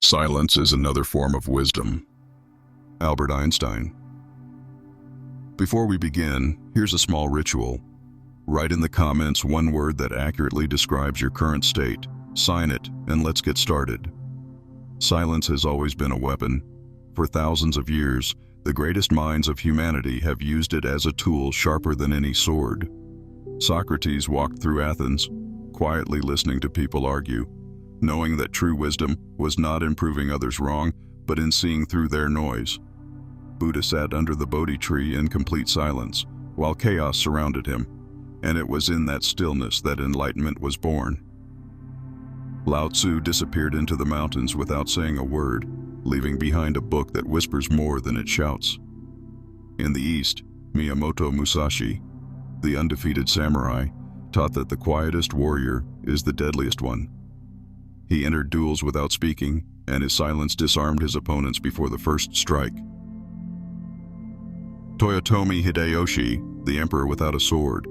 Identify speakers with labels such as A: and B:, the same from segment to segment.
A: Silence is another form of wisdom. Albert Einstein. Before we begin, here's a small ritual. Write in the comments one word that accurately describes your current state. Sign it, and let's get started. Silence has always been a weapon. For thousands of years, the greatest minds of humanity have used it as a tool sharper than any sword. Socrates walked through Athens, quietly listening to people argue, knowing that true wisdom was not in proving others wrong, but in seeing through their noise. Buddha sat under the Bodhi tree in complete silence, while chaos surrounded him, and it was in that stillness that enlightenment was born. Lao Tzu disappeared into the mountains without saying a word, leaving behind a book that whispers more than it shouts. In the East, Miyamoto Musashi, the undefeated samurai, taught that the quietest warrior is the deadliest one. He entered duels without speaking, and his silence disarmed his opponents before the first strike. Toyotomi Hideyoshi, the emperor without a sword,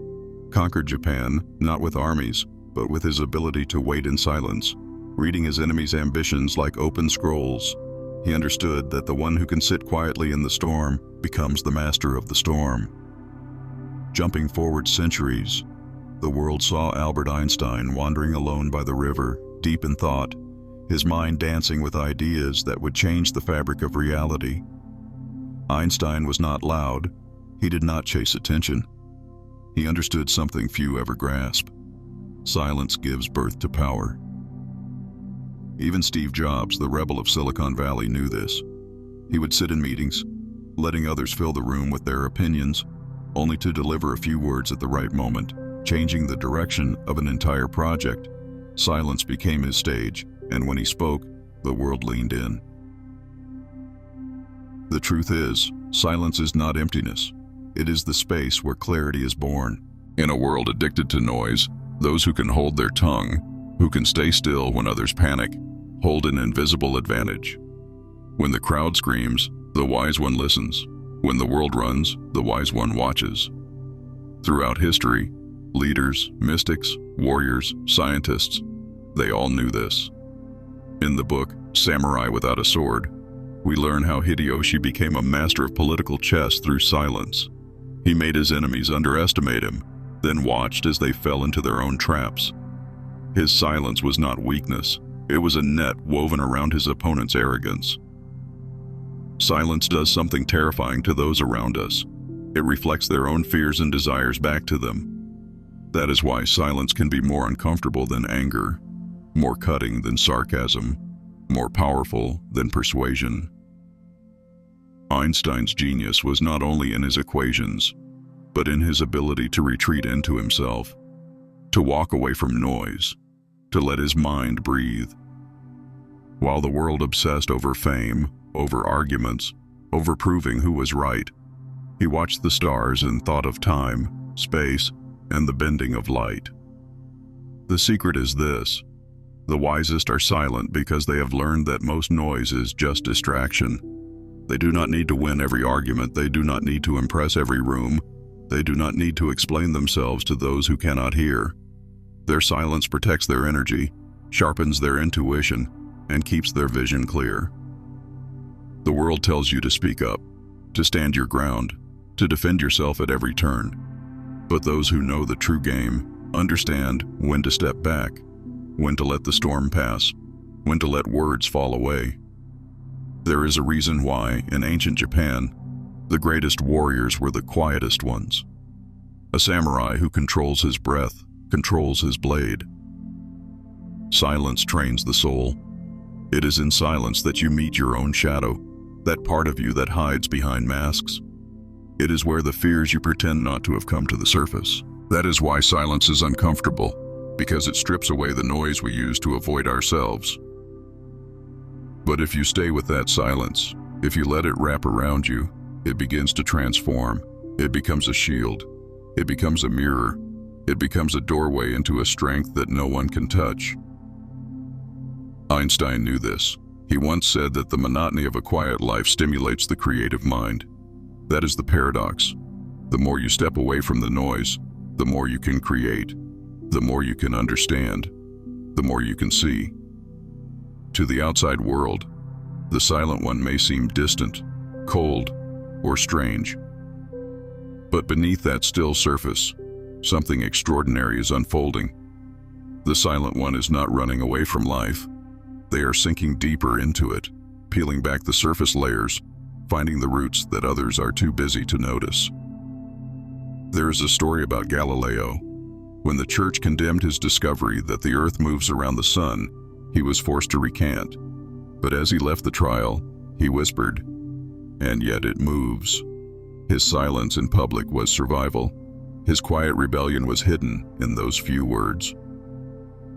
A: conquered Japan not with armies, but with his ability to wait in silence, reading his enemies' ambitions like open scrolls. He understood that the one who can sit quietly in the storm becomes the master of the storm. Jumping forward centuries, the world saw Albert Einstein wandering alone by the river, deep in thought, his mind dancing with ideas that would change the fabric of reality. Einstein was not loud. He did not chase attention. He understood something few ever grasp. Silence gives birth to power. Even Steve Jobs, the rebel of Silicon Valley, knew this. He would sit in meetings, letting others fill the room with their opinions, only to deliver a few words at the right moment, changing the direction of an entire project. Silence became his stage, and when he spoke, the world leaned in. The truth is, silence is not emptiness. It is the space where clarity is born. In a world addicted to noise, those who can hold their tongue, who can stay still when others panic, hold an invisible advantage. When the crowd screams, the wise one listens. When the world runs, the wise one watches. Throughout history, leaders, mystics, warriors, scientists, they all knew this. In the book, Samurai Without a Sword, we learn how Hideyoshi became a master of political chess through silence. He made his enemies underestimate him, then watched as they fell into their own traps. His silence was not weakness, it was a net woven around his opponent's arrogance. Silence does something terrifying to those around us. It reflects their own fears and desires back to them. That is why silence can be more uncomfortable than anger, more cutting than sarcasm, more powerful than persuasion. Einstein's genius was not only in his equations, but in his ability to retreat into himself, to walk away from noise, to let his mind breathe. While the world obsessed over fame, over arguments, over proving who was right, he watched the stars and thought of time, space, and the bending of light. The secret is this: the wisest are silent because they have learned that most noise is just distraction. They do not need to win every argument. They do not need to impress every room. They do not need to explain themselves to those who cannot hear. Their silence protects their energy, sharpens their intuition, and keeps their vision clear. The world tells you to speak up, to stand your ground, to defend yourself at every turn. But those who know the true game understand when to step back, when to let the storm pass, when to let words fall away. There is a reason why, in ancient Japan, the greatest warriors were the quietest ones. A samurai who controls his breath, controls his blade. Silence trains the soul. It is in silence that you meet your own shadow, that part of you that hides behind masks. It is where the fears you pretend not to have come to the surface. That is why silence is uncomfortable, because it strips away the noise we use to avoid ourselves. But if you stay with that silence, if you let it wrap around you, it begins to transform. It becomes a shield. It becomes a mirror. It becomes a doorway into a strength that no one can touch. Einstein knew this. He once said that the monotony of a quiet life stimulates the creative mind. That is the paradox. The more you step away from the noise, the more you can create, the more you can understand, the more you can see. To the outside world, the silent one may seem distant, cold, or strange. But beneath that still surface, something extraordinary is unfolding. The silent one is not running away from life. They are sinking deeper into it, peeling back the surface layers, finding the roots that others are too busy to notice. There is a story about Galileo. When the church condemned his discovery that the earth moves around the sun, he was forced to recant. But as he left the trial, he whispered, "And yet it moves." His silence in public was survival. His quiet rebellion was hidden in those few words.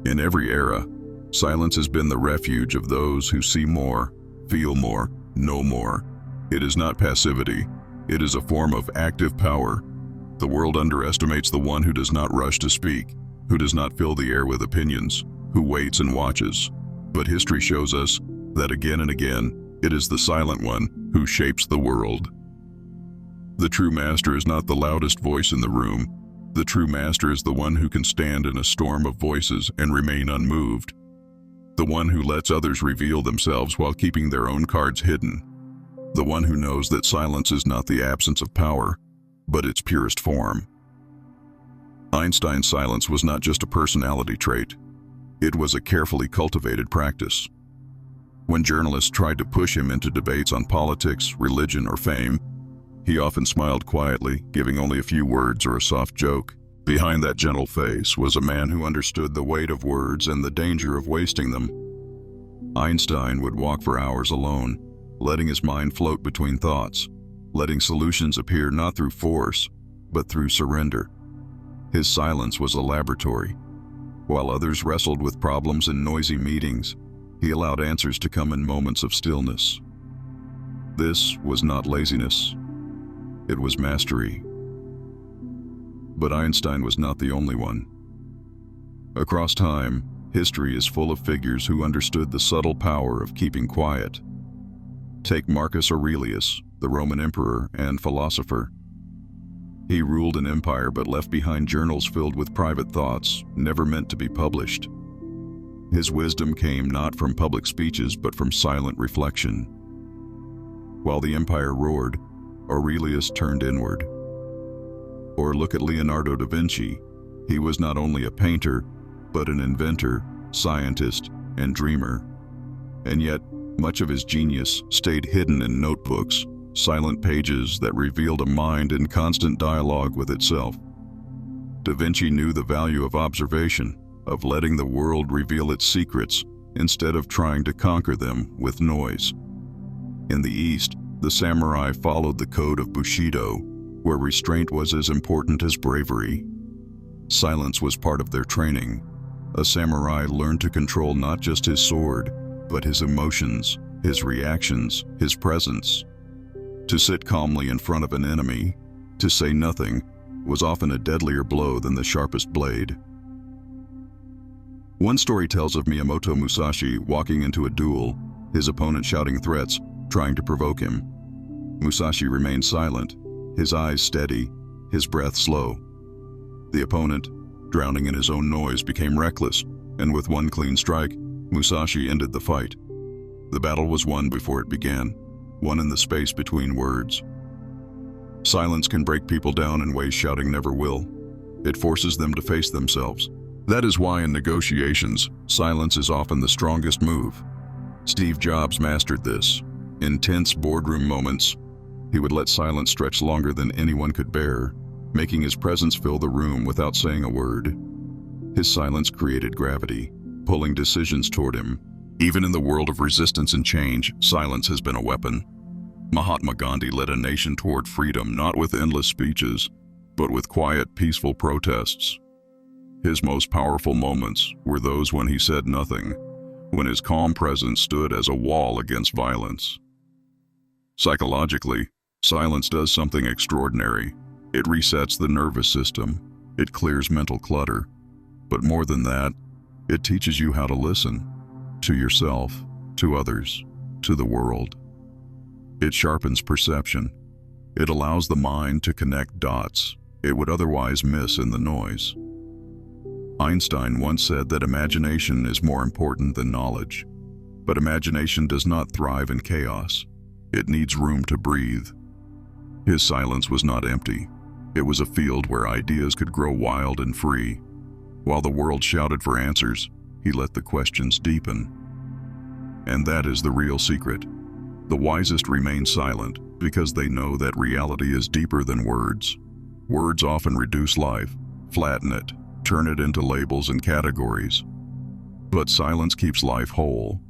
A: In every era, silence has been the refuge of those who see more, feel more, know more. It is not passivity. It is a form of active power. The world underestimates the one who does not rush to speak, who does not fill the air with opinions, who waits and watches. But history shows us that again and again, it is the silent one who shapes the world. The true master is not the loudest voice in the room. The true master is the one who can stand in a storm of voices and remain unmoved. The one who lets others reveal themselves while keeping their own cards hidden. The one who knows that silence is not the absence of power, but its purest form. Einstein's silence was not just a personality trait. It was a carefully cultivated practice. When journalists tried to push him into debates on politics, religion, or fame, he often smiled quietly, giving only a few words or a soft joke. Behind that gentle face was a man who understood the weight of words and the danger of wasting them. Einstein would walk for hours alone, letting his mind float between thoughts, letting solutions appear not through force, but through surrender. His silence was a laboratory. While others wrestled with problems in noisy meetings, he allowed answers to come in moments of stillness. This was not laziness. It was mastery. But Einstein was not the only one. Across time, history is full of figures who understood the subtle power of keeping quiet. Take Marcus Aurelius, the Roman emperor and philosopher. He ruled an empire but left behind journals filled with private thoughts, never meant to be published. His wisdom came not from public speeches but from silent reflection. While the empire roared, Aurelius turned inward. Or look at Leonardo da Vinci. He was not only a painter, but an inventor, scientist, and dreamer. And yet, much of his genius stayed hidden in notebooks, silent pages that revealed a mind in constant dialogue with itself. Da Vinci knew the value of observation, of letting the world reveal its secrets instead of trying to conquer them with noise. In the East, the samurai followed the code of Bushido, where restraint was as important as bravery. Silence was part of their training. A samurai learned to control not just his sword, but his emotions, his reactions, his presence. To sit calmly in front of an enemy, to say nothing, was often a deadlier blow than the sharpest blade. One story tells of Miyamoto Musashi walking into a duel, his opponent shouting threats, trying to provoke him. Musashi remained silent, his eyes steady, his breath slow. The opponent, drowning in his own noise, became reckless, and with one clean strike, Musashi ended the fight. The battle was won before it began, won in the space between words. Silence can break people down in ways shouting never will. It forces them to face themselves. That is why in negotiations, silence is often the strongest move. Steve Jobs mastered this. In tense boardroom moments, he would let silence stretch longer than anyone could bear, making his presence fill the room without saying a word. His silence created gravity, pulling decisions toward him. Even in the world of resistance and change, silence has been a weapon. Mahatma Gandhi led a nation toward freedom not with endless speeches, but with quiet, peaceful protests. His most powerful moments were those when he said nothing, when his calm presence stood as a wall against violence. Psychologically, silence does something extraordinary. It resets the nervous system. It clears mental clutter. But more than that, it teaches you how to listen. To yourself, to others, to the world. It sharpens perception. It allows the mind to connect dots it would otherwise miss in the noise. Einstein once said that imagination is more important than knowledge. But imagination does not thrive in chaos. It needs room to breathe. His silence was not empty. It was a field where ideas could grow wild and free. While the world shouted for answers, he let the questions deepen. And that is the real secret. The wisest remain silent because they know that reality is deeper than words. Words often reduce life, flatten it, turn it into labels and categories. But silence keeps life whole,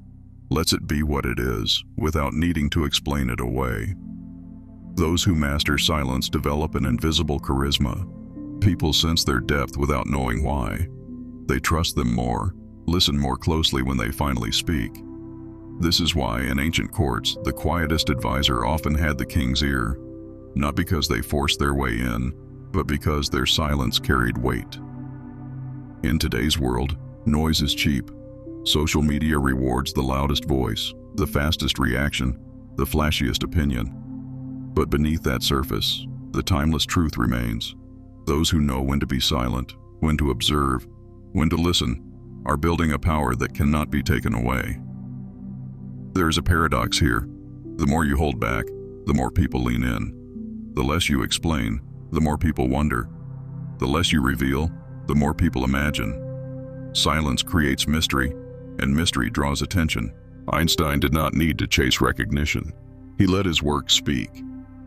A: lets it be what it is, without needing to explain it away. Those who master silence develop an invisible charisma. People sense their depth without knowing why. They trust them more, listen more closely when they finally speak. This is why in ancient courts, the quietest advisor often had the king's ear, not because they forced their way in, but because their silence carried weight. In today's world, noise is cheap. Social media rewards the loudest voice, the fastest reaction, the flashiest opinion. But beneath that surface, the timeless truth remains. Those who know when to be silent, when to observe, when to listen, are building a power that cannot be taken away. There is a paradox here. The more you hold back, the more people lean in. The less you explain, the more people wonder. The less you reveal, the more people imagine. Silence creates mystery, and mystery draws attention. Einstein did not need to chase recognition. He let his work speak.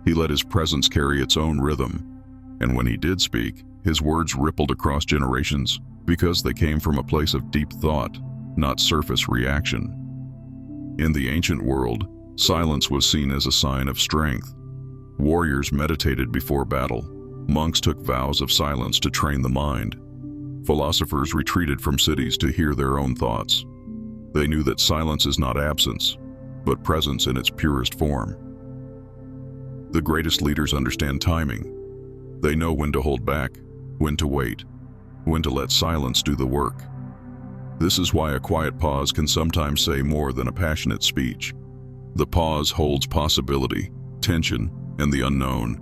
A: He let his presence carry its own rhythm. And when he did speak, his words rippled across generations because they came from a place of deep thought, not surface reaction. In the ancient world, silence was seen as a sign of strength. Warriors meditated before battle. Monks took vows of silence to train the mind. Philosophers retreated from cities to hear their own thoughts. They knew that silence is not absence, but presence in its purest form. The greatest leaders understand timing. They know when to hold back, when to wait, when to let silence do the work. This is why a quiet pause can sometimes say more than a passionate speech. The pause holds possibility, tension, and the unknown.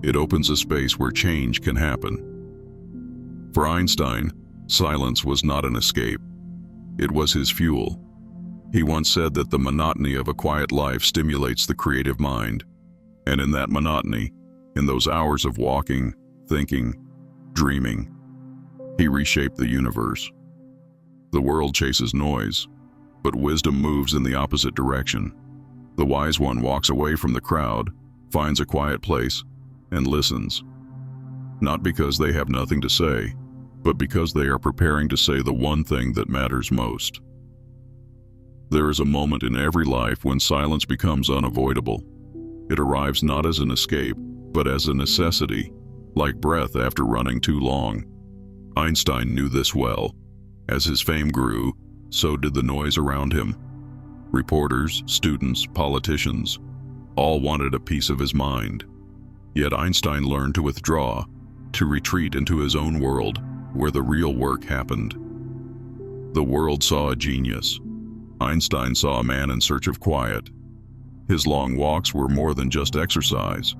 A: It opens a space where change can happen. For Einstein, silence was not an escape. It was his fuel. He once said that the monotony of a quiet life stimulates the creative mind. And in that monotony, in those hours of walking, thinking, dreaming, he reshaped the universe. The world chases noise, but wisdom moves in the opposite direction. The wise one walks away from the crowd, finds a quiet place, and listens. Not because they have nothing to say, but because they are preparing to say the one thing that matters most. There is a moment in every life when silence becomes unavoidable. It arrives not as an escape, but as a necessity, like breath after running too long. Einstein knew this well. As his fame grew, so did the noise around him. Reporters, students, politicians, all wanted a piece of his mind. Yet Einstein learned to withdraw, to retreat into his own world, where the real work happened. The world saw a genius. Einstein saw a man in search of quiet. His long walks were more than just exercise.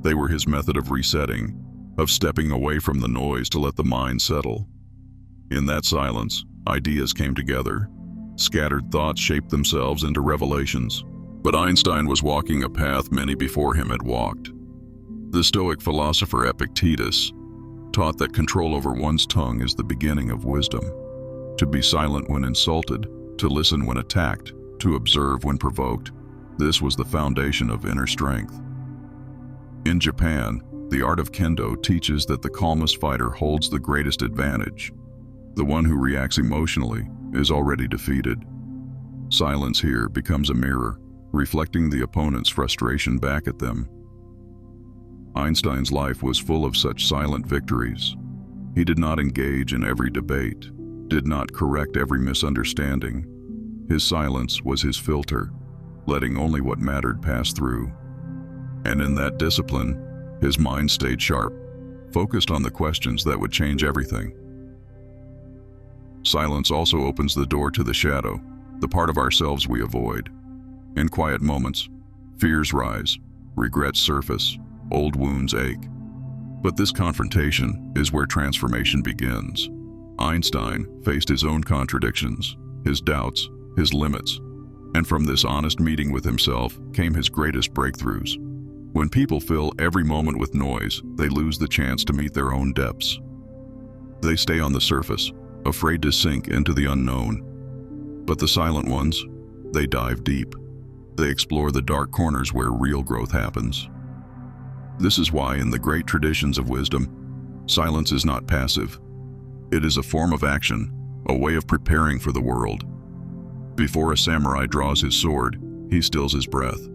A: They were his method of resetting, of stepping away from the noise to let the mind settle. In that silence, ideas came together. Scattered thoughts shaped themselves into revelations. But Einstein was walking a path many before him had walked. The Stoic philosopher Epictetus taught that control over one's tongue is the beginning of wisdom. To be silent when insulted, to listen when attacked, to observe when provoked, this was the foundation of inner strength. In Japan, the art of kendo teaches that the calmest fighter holds the greatest advantage. The one who reacts emotionally is already defeated. Silence here becomes a mirror, reflecting the opponent's frustration back at them. Einstein's life was full of such silent victories. He did not engage in every debate, did not correct every misunderstanding. His silence was his filter, letting only what mattered pass through. And in that discipline, his mind stayed sharp, focused on the questions that would change everything. Silence also opens the door to the shadow, the part of ourselves we avoid. In quiet moments, fears rise, regrets surface, old wounds ache. But this confrontation is where transformation begins. Einstein faced his own contradictions, his doubts, his limits, And from this honest meeting with himself came his greatest breakthroughs. When people fill every moment with noise, they lose the chance to meet their own depths. They stay on the surface, afraid to sink into the unknown. But the silent ones, they dive deep. They explore the dark corners where real growth happens. This is why in the great traditions of wisdom, silence is not passive. It is a form of action, a way of preparing for the world. Before a samurai draws his sword, he stills his breath.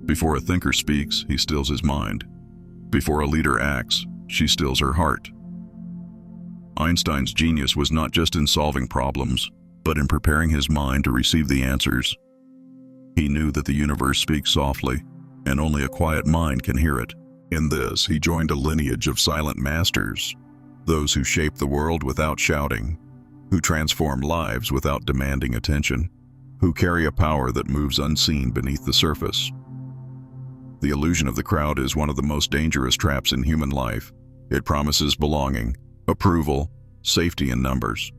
A: Before a thinker speaks, he stills his mind. Before a leader acts, she stills her heart. Einstein's genius was not just in solving problems, but in preparing his mind to receive the answers. He knew that the universe speaks softly, and only a quiet mind can hear it. In this, he joined a lineage of silent masters, those who shape the world without shouting, who transform lives without demanding attention, who carry a power that moves unseen beneath the surface. The illusion of the crowd is one of the most dangerous traps in human life. It promises belonging, approval, safety in numbers.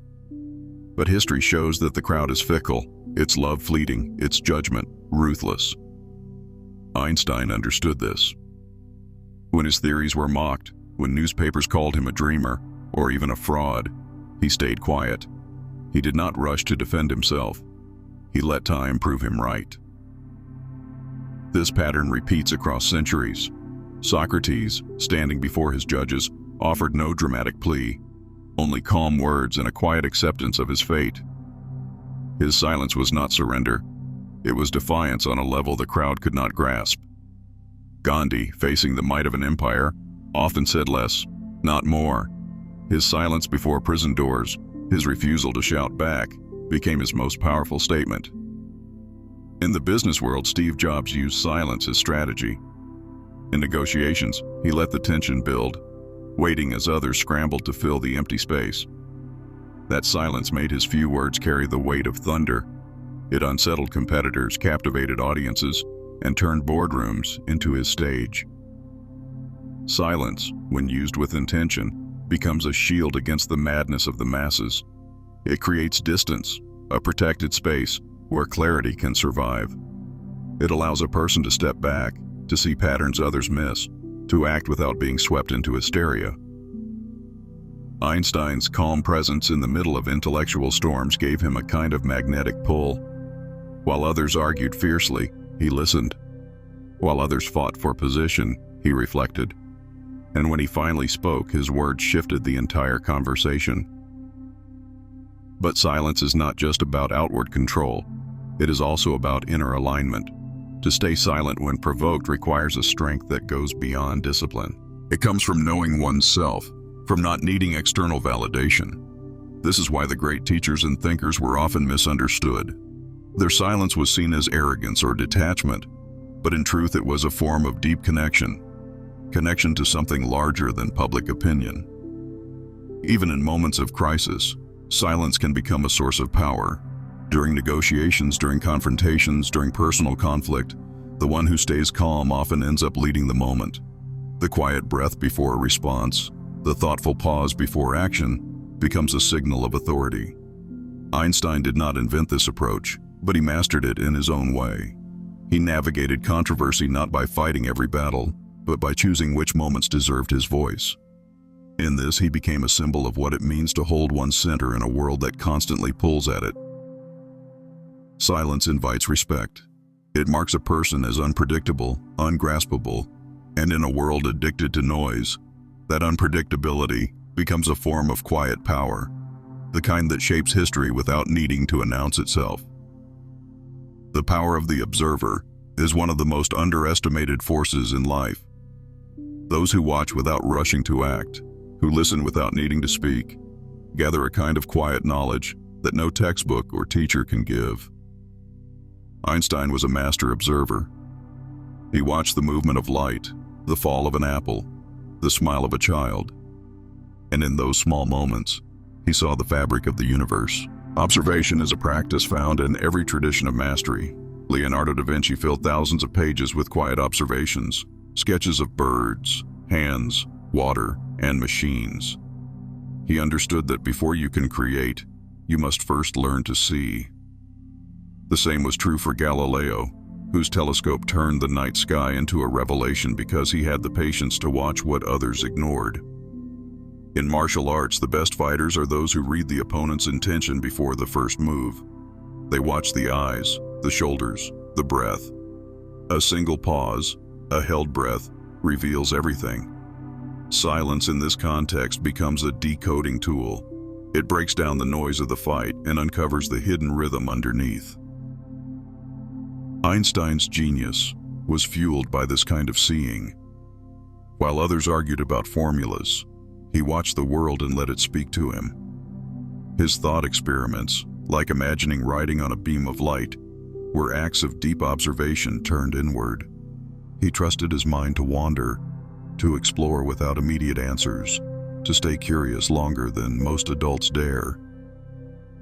A: But history shows that the crowd is fickle, its love fleeting, its judgment ruthless. Einstein understood this. When his theories were mocked, when newspapers called him a dreamer, or even a fraud, he stayed quiet. He did not rush to defend himself. He let time prove him right. This pattern repeats across centuries. Socrates, standing before his judges, offered no dramatic plea, only calm words and a quiet acceptance of his fate. His silence was not surrender. It was defiance on a level the crowd could not grasp. Gandhi, facing the might of an empire, often said less, not more. His silence before prison doors, his refusal to shout back, became his most powerful statement. In the business world, Steve Jobs used silence as strategy. In negotiations, he let the tension build, waiting as others scrambled to fill the empty space. That silence made his few words carry the weight of thunder. It unsettled competitors, captivated audiences, and turned boardrooms into his stage. Silence, when used with intention, becomes a shield against the madness of the masses. It creates distance, a protected space where clarity can survive. It allows a person to step back, to see patterns others miss, to act without being swept into hysteria. Einstein's calm presence in the middle of intellectual storms gave him a kind of magnetic pull. While others argued fiercely, he listened. While others fought for position, he reflected. And when he finally spoke, his words shifted the entire conversation. But silence is not just about outward control. It is also about inner alignment. To stay silent when provoked requires a strength that goes beyond discipline. It comes from knowing oneself, from not needing external validation. This is why the great teachers and thinkers were often misunderstood. Their silence was seen as arrogance or detachment, but in truth it was a form of deep connection to something larger than public opinion. Even in moments of crisis, silence can become a source of power. During negotiations, during confrontations, during personal conflict, the one who stays calm often ends up leading the moment. The quiet breath before a response, the thoughtful pause before action, becomes a signal of authority. Einstein did not invent this approach, but he mastered it in his own way. He navigated controversy not by fighting every battle, but by choosing which moments deserved his voice. In this, he became a symbol of what it means to hold one's center in a world that constantly pulls at it. Silence invites respect. It marks a person as unpredictable, ungraspable, and in a world addicted to noise, that unpredictability becomes a form of quiet power, the kind that shapes history without needing to announce itself. The power of the observer is one of the most underestimated forces in life. Those who watch without rushing to act, who listen without needing to speak, gather a kind of quiet knowledge that no textbook or teacher can give. Einstein was a master observer. He watched the movement of light, the fall of an apple, the smile of a child. And in those small moments, he saw the fabric of the universe. Observation is a practice found in every tradition of mastery. Leonardo da Vinci filled thousands of pages with quiet observations, sketches of birds, hands, water, and machines. He understood that before you can create, you must first learn to see. The same was true for Galileo, whose telescope turned the night sky into a revelation because he had the patience to watch what others ignored. In martial arts, the best fighters are those who read the opponent's intention before the first move. They watch the eyes, the shoulders, the breath. A single pause, a held breath, reveals everything. Silence in this context becomes a decoding tool. It breaks down the noise of the fight and uncovers the hidden rhythm underneath. Einstein's genius was fueled by this kind of seeing. While others argued about formulas, he watched the world and let it speak to him. His thought experiments, like imagining riding on a beam of light, were acts of deep observation turned inward. He trusted his mind to wander, to explore without immediate answers, to stay curious longer than most adults dare.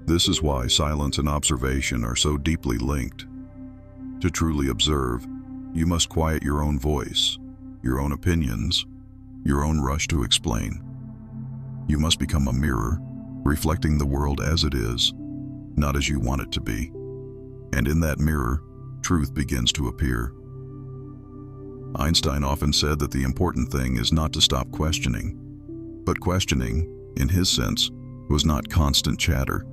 A: This is why silence and observation are so deeply linked. To truly observe, you must quiet your own voice, your own opinions, your own rush to explain. You must become a mirror, reflecting the world as it is, not as you want it to be. And in that mirror, truth begins to appear. Einstein often said that the important thing is not to stop questioning. But questioning, in his sense, was not constant chatter.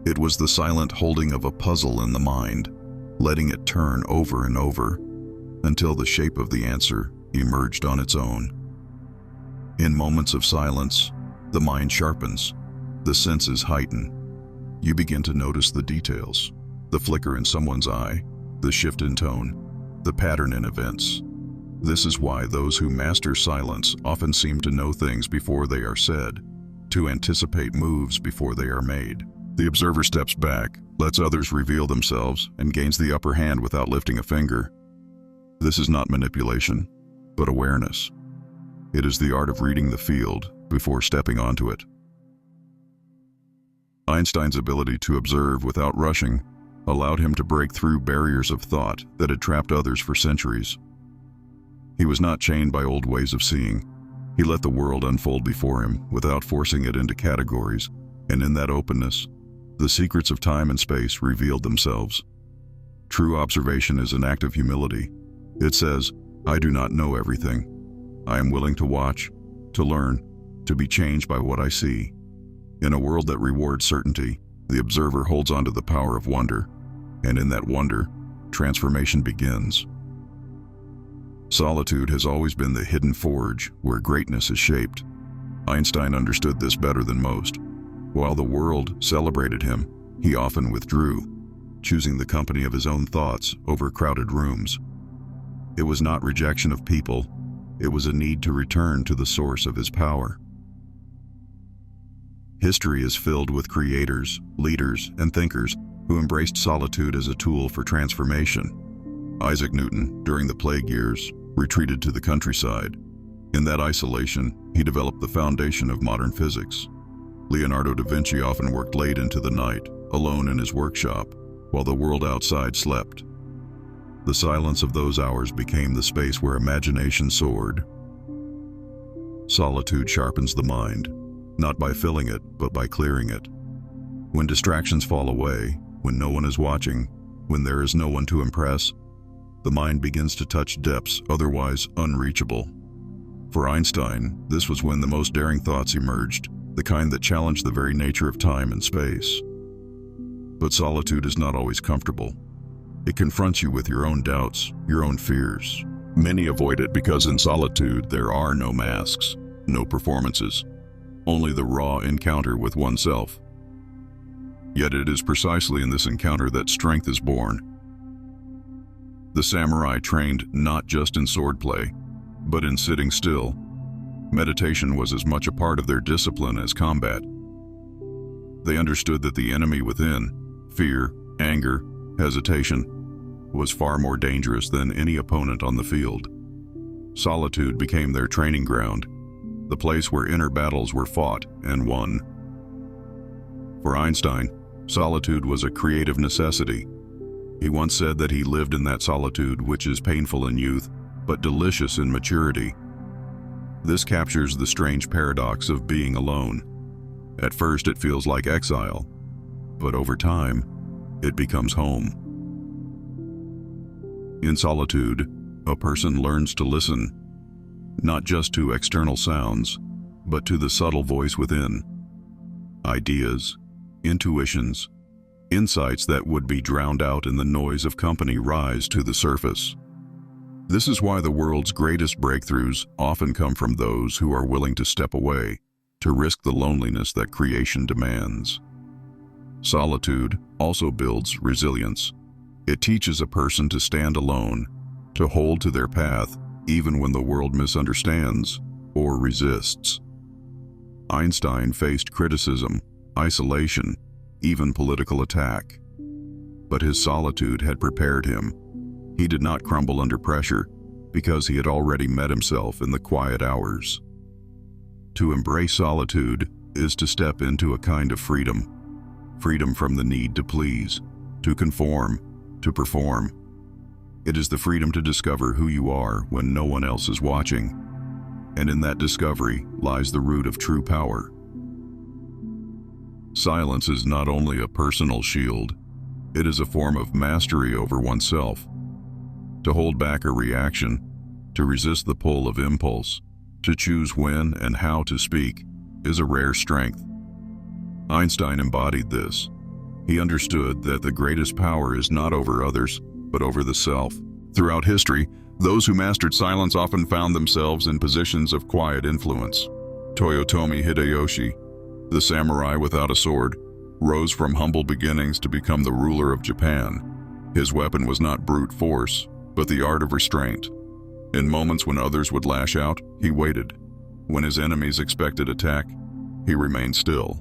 A: It was the silent holding of a puzzle in the mind, letting it turn over and over, until the shape of the answer emerged on its own. In moments of silence, the mind sharpens, the senses heighten. You begin to notice the details, the flicker in someone's eye, the shift in tone, the pattern in events. This is why those who master silence often seem to know things before they are said, to anticipate moves before they are made. The observer steps back, lets others reveal themselves, and gains the upper hand without lifting a finger. This is not manipulation, but awareness. It is the art of reading the field before stepping onto it. Einstein's ability to observe without rushing allowed him to break through barriers of thought that had trapped others for centuries. He was not chained by old ways of seeing. He let the world unfold before him without forcing it into categories, and in that openness, the secrets of time and space revealed themselves. True observation is an act of humility. It says, I do not know everything. I am willing to watch, to learn, to be changed by what I see. In a world that rewards certainty, the observer holds on to the power of wonder, and in that wonder, transformation begins. Solitude has always been the hidden forge where greatness is shaped. Einstein understood this better than most. While the world celebrated him, he often withdrew, choosing the company of his own thoughts over crowded rooms. It was not rejection of people, it was a need to return to the source of his power. History is filled with creators, leaders, and thinkers who embraced solitude as a tool for transformation. Isaac Newton, during the plague years, retreated to the countryside. In that isolation, he developed the foundation of modern physics. Leonardo da Vinci often worked late into the night, alone in his workshop, while the world outside slept. The silence of those hours became the space where imagination soared. Solitude sharpens the mind, not by filling it, but by clearing it. When distractions fall away, when no one is watching, when there is no one to impress, the mind begins to touch depths otherwise unreachable. For Einstein, this was when the most daring thoughts emerged, the kind that challenged the very nature of time and space. But solitude is not always comfortable. It confronts you with your own doubts, your own fears. Many avoid it because in solitude there are no masks, no performances, only the raw encounter with oneself. Yet it is precisely in this encounter that strength is born. The samurai trained not just in swordplay, but in sitting still. Meditation was as much a part of their discipline as combat. They understood that the enemy within, fear, anger, hesitation, was far more dangerous than any opponent on the field. Solitude became their training ground, the place where inner battles were fought and won. For Einstein, solitude was a creative necessity. He once said that he lived in that solitude which is painful in youth, but delicious in maturity. This captures the strange paradox of being alone. At first it feels like exile, but over time, it becomes home. In solitude, a person learns to listen, not just to external sounds, but to the subtle voice within. Ideas, intuitions, insights that would be drowned out in the noise of company rise to the surface. This is why the world's greatest breakthroughs often come from those who are willing to step away, to risk the loneliness that creation demands. Solitude also builds resilience. It teaches a person to stand alone, to hold to their path, even when the world misunderstands or resists. Einstein faced criticism, isolation, even political attack. But his solitude had prepared him. He did not crumble under pressure because he had already met himself in the quiet hours. To embrace solitude is to step into a kind of freedom. Freedom from the need to please, to conform, to perform. It is the freedom to discover who you are when no one else is watching. And in that discovery lies the root of true power. Silence is not only a personal shield, it is a form of mastery over oneself. To hold back a reaction, to resist the pull of impulse, to choose when and how to speak, is a rare strength. Einstein embodied this. He understood that the greatest power is not over others, but over the self. Throughout history, those who mastered silence often found themselves in positions of quiet influence. Toyotomi Hideyoshi, the samurai without a sword, rose from humble beginnings to become the ruler of Japan. His weapon was not brute force, but the art of restraint. In moments when others would lash out, he waited. When his enemies expected attack, he remained still.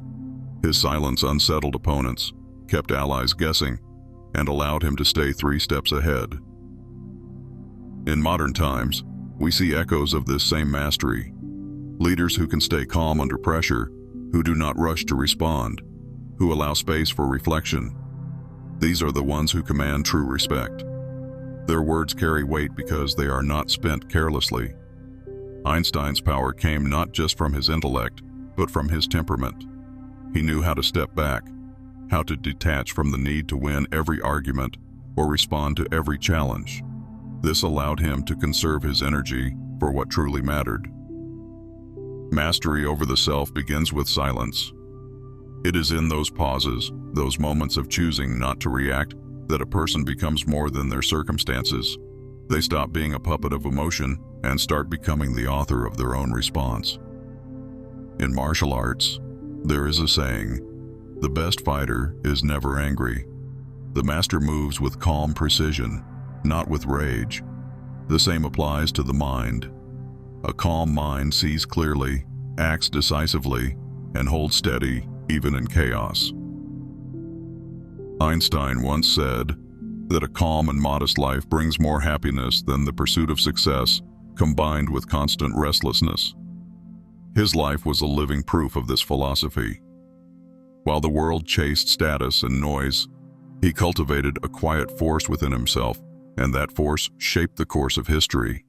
A: His silence unsettled opponents, kept allies guessing, and allowed him to stay 3 steps ahead. In modern times, we see echoes of this same mastery. Leaders who can stay calm under pressure, who do not rush to respond, who allow space for reflection. These are the ones who command true respect. Their words carry weight because they are not spent carelessly. Einstein's power came not just from his intellect, but from his temperament. He knew how to step back, how to detach from the need to win every argument or respond to every challenge. This allowed him to conserve his energy for what truly mattered. Mastery over the self begins with silence. It is in those pauses, those moments of choosing not to react, that a person becomes more than their circumstances. They stop being a puppet of emotion and start becoming the author of their own response. In martial arts, there is a saying, "The best fighter is never angry." The master moves with calm precision, not with rage. The same applies to the mind. A calm mind sees clearly, acts decisively, and holds steady even in chaos. Einstein once said that a calm and modest life brings more happiness than the pursuit of success combined with constant restlessness. His life was a living proof of this philosophy. While the world chased status and noise, he cultivated a quiet force within himself, and that force shaped the course of history.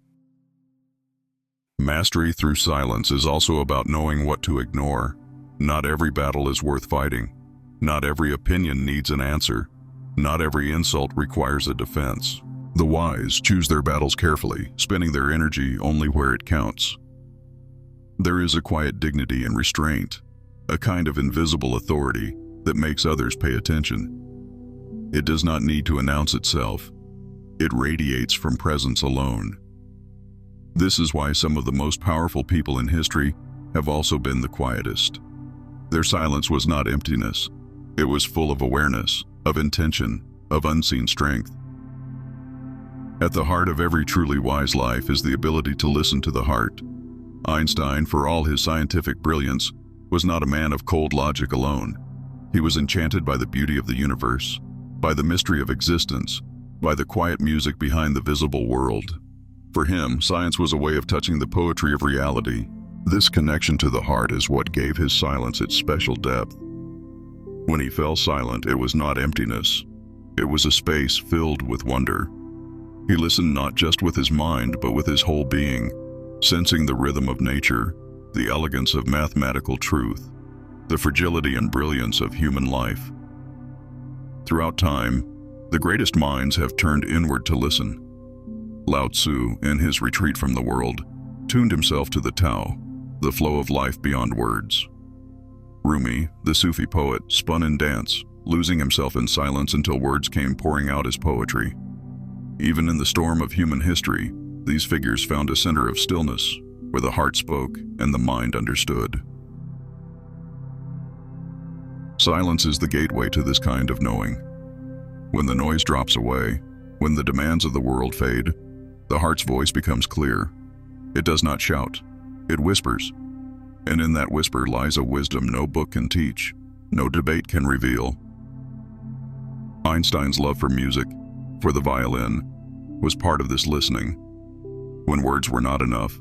A: Mastery through silence is also about knowing what to ignore. Not every battle is worth fighting. Not every opinion needs an answer. Not every insult requires a defense. The wise choose their battles carefully, spending their energy only where it counts. There is a quiet dignity and restraint, a kind of invisible authority that makes others pay attention. It does not need to announce itself. It radiates from presence alone. This is why some of the most powerful people in history have also been the quietest. Their silence was not emptiness. It was full of awareness, of intention, of unseen strength. At the heart of every truly wise life is the ability to listen to the heart. Einstein, for all his scientific brilliance, was not a man of cold logic alone. He was enchanted by the beauty of the universe, by the mystery of existence, by the quiet music behind the visible world. For him, science was a way of touching the poetry of reality. This connection to the heart is what gave his silence its special depth. When he fell silent, it was not emptiness. It was a space filled with wonder. He listened not just with his mind, but with his whole being, sensing the rhythm of nature, the elegance of mathematical truth, the fragility and brilliance of human life. Throughout time, the greatest minds have turned inward to listen. Lao Tzu, in his retreat from the world, tuned himself to the Tao, the flow of life beyond words. Rumi, the Sufi poet, spun in dance, losing himself in silence until words came pouring out as poetry. Even in the storm of human history, these figures found a center of stillness, where the heart spoke and the mind understood. Silence is the gateway to this kind of knowing. When the noise drops away, when the demands of the world fade, the heart's voice becomes clear. It does not shout, it whispers. And in that whisper lies a wisdom no book can teach, no debate can reveal. Einstein's love for music, for the violin, was part of this listening. When words were not enough,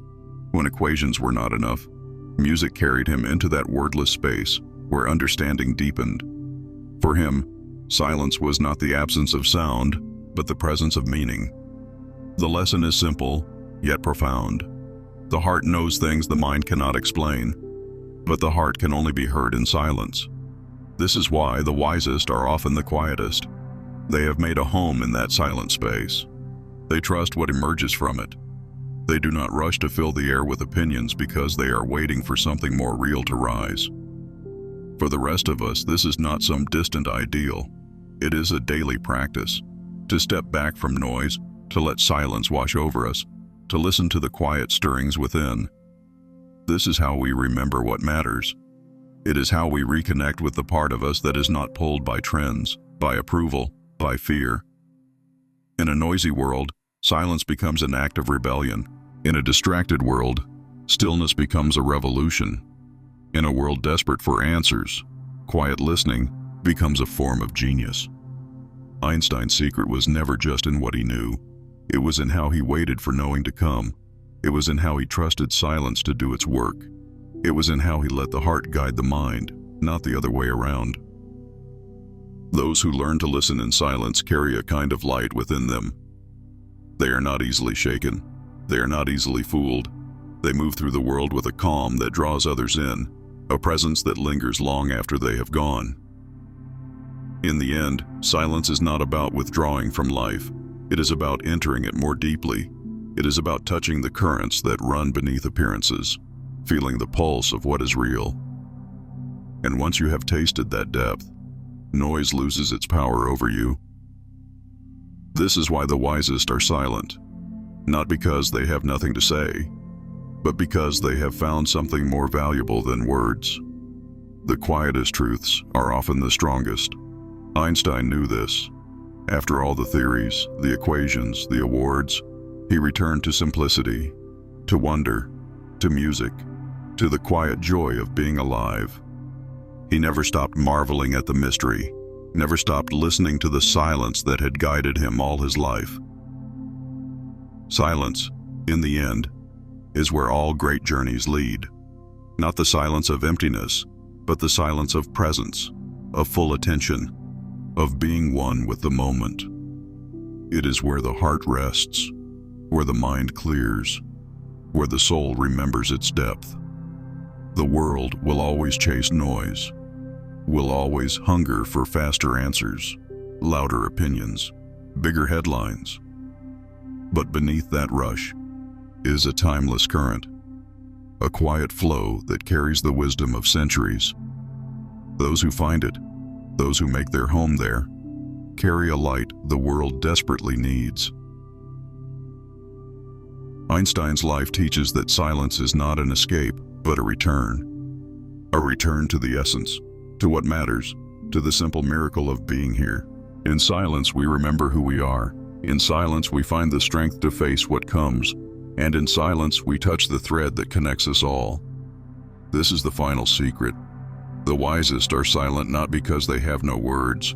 A: when equations were not enough, music carried him into that wordless space where understanding deepened. For him, silence was not the absence of sound, but the presence of meaning. The lesson is simple, yet profound. The heart knows things the mind cannot explain, but the heart can only be heard in silence. This is why the wisest are often the quietest. They have made a home in that silent space. They trust what emerges from it. They do not rush to fill the air with opinions because they are waiting for something more real to rise. For the rest of us, this is not some distant ideal. It is a daily practice. To step back from noise, to let silence wash over us, to listen to the quiet stirrings within. This is how we remember what matters. It is how we reconnect with the part of us that is not pulled by trends, by approval, by fear. In a noisy world, silence becomes an act of rebellion. In a distracted world, stillness becomes a revolution. In a world desperate for answers, quiet listening becomes a form of genius. Einstein's secret was never just in what he knew. It was in how he waited for knowing to come. It was in how he trusted silence to do its work. It was in how he let the heart guide the mind, not the other way around. Those who learn to listen in silence carry a kind of light within them. They are not easily shaken. They are not easily fooled. They move through the world with a calm that draws others in, a presence that lingers long after they have gone. In the end, silence is not about withdrawing from life. It is about entering it more deeply. It is about touching the currents that run beneath appearances, feeling the pulse of what is real. And once you have tasted that depth, noise loses its power over you. This is why the wisest are silent, not because they have nothing to say, but because they have found something more valuable than words. The quietest truths are often the strongest. Einstein knew this. After all the theories, the equations, the awards, he returned to simplicity, to wonder, to music, to the quiet joy of being alive. He never stopped marveling at the mystery, never stopped listening to the silence that had guided him all his life. Silence, in the end, is where all great journeys lead. Not the silence of emptiness, but the silence of presence, of full attention, of being one with the moment. It is where the heart rests, where the mind clears, where the soul remembers its depth. The world will always chase noise, will always hunger for faster answers, louder opinions, bigger headlines. But beneath that rush is a timeless current, a quiet flow that carries the wisdom of centuries. Those who find it, those who make their home there, carry a light the world desperately needs. Einstein's life teaches that silence is not an escape, but a return to the essence, to what matters, to the simple miracle of being here. In silence, we remember who we are. In silence, we find the strength to face what comes. And in silence, we touch the thread that connects us all. This is the final secret. The wisest are silent not because they have no words,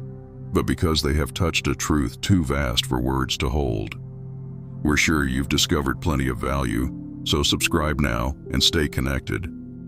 A: but because they have touched a truth too vast for words to hold. We're sure you've discovered plenty of value, so subscribe now and stay connected.